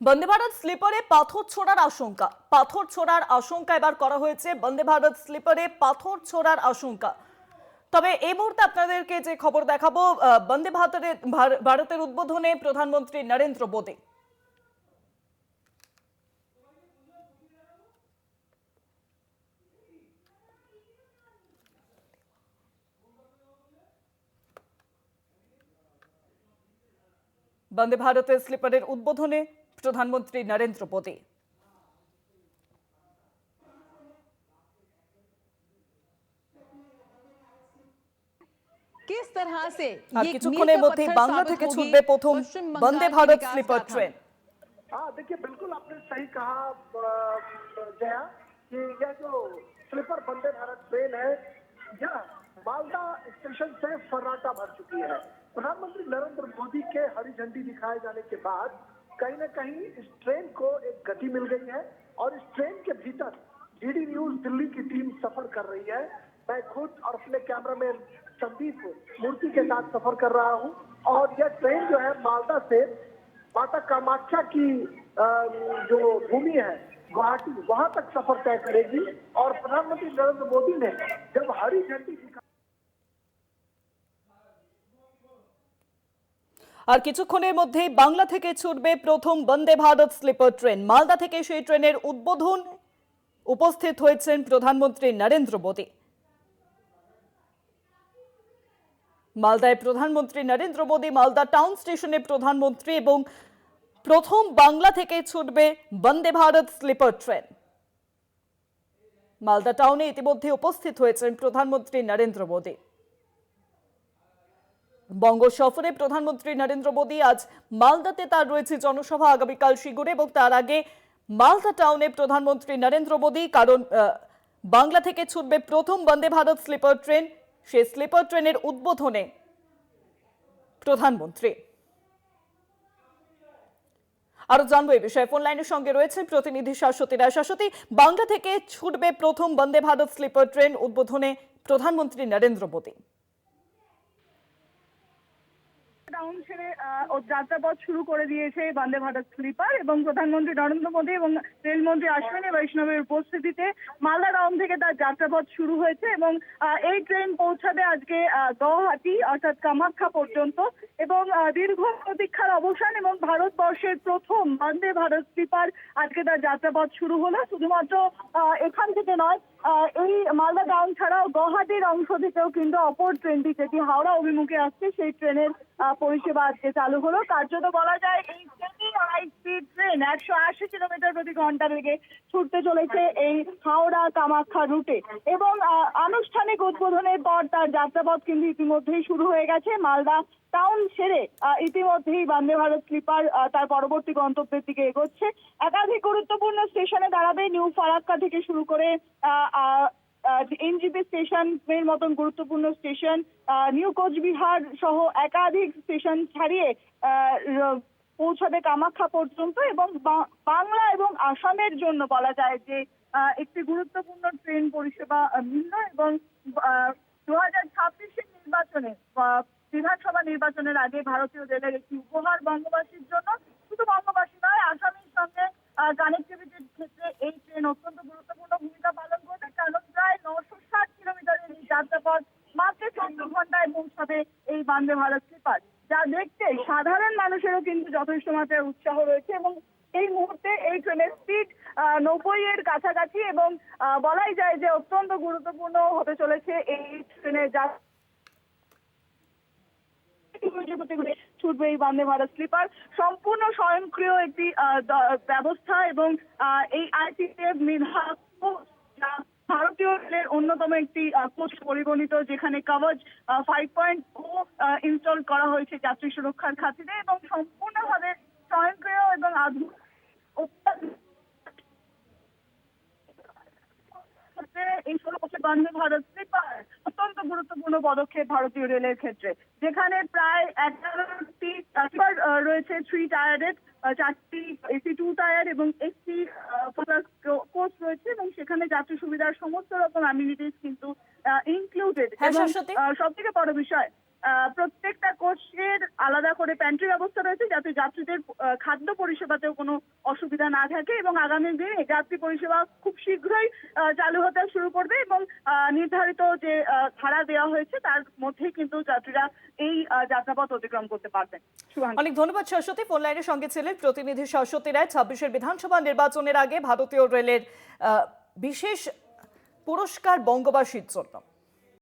বন্দে ভারত স্লিপারে পাথর ছোড়ার আশঙ্কা এবার করা হয়েছে। বন্দে ভারত স্লিপারে পাথর ছোড়ার আশঙ্কা। তবে এই মুহূর্তে আপনাদেরকে যে খবর দেখাবো, বন্দে ভারতের উদ্বোধনে প্রধানমন্ত্রী নরেন্দ্র মোদী। বন্দে ভারতের স্লিপারের উদ্বোধনে প্রধানমন্ত্রী নরেন্দ্র মোদী। किस तरह से আর কিছুক্ষণের মধ্যে বাংলা থেকে ছুটবে প্রথম বন্দে ভারত স্লিপার ট্রেন। हाँ देखिए, बिल्कुल आपने सही कहा जया कि यह जो स्लीपर वंदे भारत ट्रेन है यह मालदा स्टेशन से फर्राटा भर चुकी है। प्रधानमंत्री नरेंद्र मोदी के हरी झंडी दिखाए जाने के बाद कहीं न कहीं इस ट्रेन को एक गति मिल गई है और इस ट्रेन के भीतर डीडी न्यूज दिल्ली की टीम सफर कर रही है। मैं खुद और अपने कैमरामैन संदीप मूर्ति के साथ सफर कर रहा हूं और यह ट्रेन जो है मालदा से माता कामाख्या की जो भूमि है गुवाहाटी, वहां तक सफर तय करेगी। और प्रधानमंत्री नरेंद्र मोदी ने जब हरी झंडी दिखा আর কিছুক্ষণের মধ্যেই বাংলা থেকে ছুটবে প্রথম বন্দে ভারত স্লিপার ট্রেন। মালদা থেকে সেই ট্রেনের উদ্বোধন উপস্থিত হয়েছেন প্রধানমন্ত্রী নরেন্দ্র মোদী। মালদায় প্রধানমন্ত্রী নরেন্দ্র মোদী, মালদা টাউন স্টেশনে প্রধানমন্ত্রী এবং প্রথম বাংলা থেকে ছুটবে বন্দে ভারত স্লিপার ট্রেন। মালদা টাউনে ইতিমধ্যে উপস্থিত হয়েছেন প্রধানমন্ত্রী নরেন্দ্র মোদী। বঙ্গ সফরে প্রধানমন্ত্রী নরেন্দ্র মোদী আজ মালদাতে তার রয়েছে জনসভা, আগামীকাল সিঙ্গুরে এবং তার আগে মালদা টাউনে প্রধানমন্ত্রী নরেন্দ্র মোদী, কারণ বাংলা থেকে ছুটবে প্রথম বন্দে ভারত স্লিপার ট্রেন। সেই স্লিপার ট্রেনের উদ্বোধনে প্রধানমন্ত্রী। আরো জানবো এই বিষয়ে ফোন লাইনের সঙ্গে রয়েছেন প্রতিনিধি শাশ্বতী রায়। শাশ্বতী, বাংলা থেকে ছুটবে প্রথম বন্দে ভারত স্লিপার ট্রেন, উদ্বোধনে প্রধানমন্ত্রী নরেন্দ্র মোদী। টাউন ছেড়ে যাত্রাপথ শুরু করে দিয়েছে বন্দে ভারত স্লিপার এবং প্রধানমন্ত্রী নরেন্দ্র মোদী এবং রেলমন্ত্রী অশ্বিনী বৈষ্ণবের উপস্থিতিতে মালদা টাউন থেকে তার যাত্রাপথ শুরু হয়েছে এবং এই ট্রেন পৌঁছাবে আজকে গুয়াহাটি অর্থাৎ কামাখ্যা পর্যন্ত এবং দীর্ঘ প্রতীক্ষার অবসান এবং ভারতবর্ষের প্রথম বন্দে ভারত স্লিপার আজকে তার যাত্রাপথ শুরু হলো। শুধুমাত্র এখান থেকে নয়, এই মালদা টাউন ছাড়াও গুয়াহাটির অংশ থেকেও কিন্তু অপর ট্রেনটি যেটি হাওড়া অভিমুখে আসছে সেই ট্রেনের পরিষেবা আজকে চালু হলো। কার্যত বলা যায় এই semi high speed train 180 kilometre প্রতি ঘন্টা বেগে ছুটতে চলেছে এই হাওড়া কামাখ্যা রুটে এবং আনুষ্ঠানিক উদ্বোধনের পর তার যাত্রাপথ কিন্তু ইতিমধ্যেই শুরু হয়ে গেছে। মালদা টাউন ছেড়ে ইতিমধ্যেই বন্দে ভারত স্লিপার তার পরবর্তী গন্তব্যের দিকে এগোচ্ছে। একাধিক গুরুত্বপূর্ণ স্টেশনে দাঁড়াবে, নিউ ফারাক্কা থেকে শুরু করে এনজিপি স্টেশনের মতন গুরুত্বপূর্ণ স্টেশন, নিউ কোচবিহার সহ একাধিক স্টেশন ছাড়িয়ে পৌঁছাবে কামাখ্যা পর্যন্ত এবং বাংলা এবং আসামের জন্য বলা যায় যে একটি গুরুত্বপূর্ণ ট্রেন পরিষেবা মিলল এবং 2026-এর নির্বাচনে বিধানসভা নির্বাচনের আগে ভারতীয় রেলের একটি উপহার বঙ্গবাসীর জন্য। শুধু বঙ্গবাসী নয়, আসামের সঙ্গে কানেক্টিভিটির ক্ষেত্রে এই ট্রেন অত্যন্ত গুরুত্বপূর্ণ ভূমিকা পালন করবে, কারণ প্রায় 960 কিলোমিটারের এই যাত্রাপথ মাত্র 14 ঘন্টায় পৌঁছাবে এই বন্দে ভারত স্লিপার, যা দেখতে সাধারণ মানুষেরও কিন্তু যথেষ্ট মাত্রায় উৎসাহ রয়েছে এবং এই মুহূর্তে এই ট্রেনের স্পিড 90-এর কাছাকাছি এবং বলাই যায় যে অত্যন্ত গুরুত্বপূর্ণ হতে চলেছে এই ট্রেনের যাত্রা। ছুটবে এই বন্দে ভারত স্লিপার, সম্পূর্ণ স্বয়ংক্রিয় একটি ব্যবস্থা এবং এই আইটিএফ মেধা ভারতীয় রেলের অন্যতম একটি কোচ পরিগণিত, যেখানে কবচ 5.0 ইনস্টল করা হয়েছে যাত্রী সুরক্ষার খাতিরে এবং সম্পূর্ণভাবে স্বয়ংক্রিয় এবং আধুনিক এই 16 বন্দে ভারত স্লিপার অত্যন্ত গুরুত্বপূর্ণ পদক্ষেপ ভারতীয় রেলের ক্ষেত্রে, যেখানে প্রায় 11টি স্লিপার রয়েছে 3 টায়ারের, 4টি এসি 2 টায়ার এবং একটি কোচ রয়েছে এবং সেখানে যাত্রী সুবিধার সমস্ত রকম অ্যামিনিটিস কিন্তু ইনক্লুডেড। এবং সব থেকে বড় বিষয়, প্রত্যেকটা কোচের আলাদা করে প্যান্ট্রি ব্যবস্থা রয়েছে, যাতে যাত্রীদের খাদ্য পরিষেবাতেও কোনো অসুবিধা না থাকে। এবং আগামী দিনে যাত্রী পরিষেবা খুব শীঘ্রই চালু হতে শুরু করবে এবং নির্ধারিত যে ভাড়া দেওয়া হয়েছে তার মধ্যেই কিন্তু যাত্রীরা এই যাত্রাপথ অতিক্রম করতে পারবেন। শুভাঙ্গী। অনেক ধন্যবাদ শাশ্বতী। ফোন লাইনের সঙ্গে ছিলেন প্রতিনিধি শাশ্বতী রায়। 26-এর বিধানসভা নির্বাচনের আগে ভারতীয় রেলের বিশেষ পুরস্কার বঙ্গবাসীর জন্য।